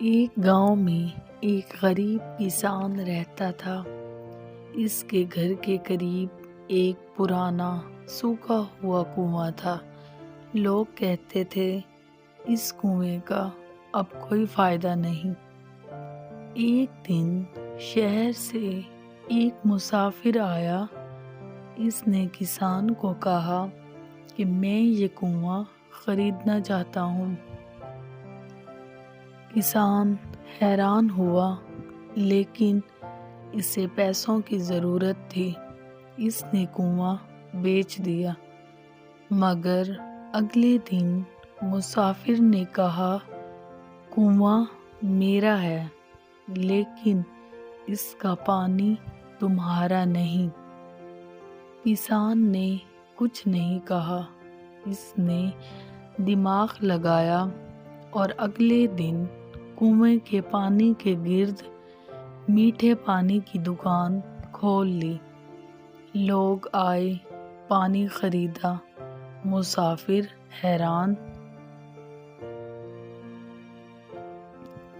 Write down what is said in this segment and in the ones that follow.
ایک گاؤں میں ایک غریب کسان رہتا تھا۔ اس کے گھر کے قریب ایک پرانا سوکھا ہوا کنواں تھا۔ لوگ کہتے تھے اس کنویں کا اب کوئی فائدہ نہیں۔ ایک دن شہر سے ایک مسافر آیا۔ اس نے کسان کو کہا کہ میں یہ کنواں خریدنا چاہتا ہوں۔ کسان حیران ہوا، لیکن اسے پیسوں کی ضرورت تھی۔ اس نے کنواں بیچ دیا۔ مگر اگلے دن مسافر نے کہا، کنواں میرا ہے، لیکن اس کا پانی تمہارا نہیں۔ کسان نے کچھ نہیں کہا۔ اس نے دماغ لگایا اور اگلے دن کنویں کے پانی کے گرد میٹھے پانی کی دکان کھول لی۔ لوگ آئے، پانی خریدا۔ مسافر حیران،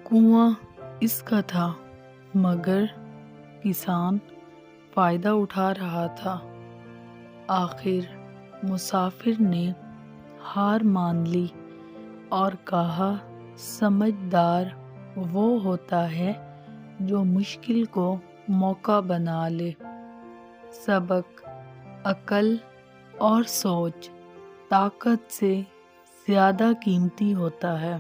کنواں اس کا تھا، مگر کسان فائدہ اٹھا رہا تھا۔ آخر مسافر نے ہار مان لی اور کہا، سمجھدار وہ ہوتا ہے جو مشکل کو موقع بنا لے۔ سبق: عقل اور سوچ طاقت سے زیادہ قیمتی ہوتا ہے۔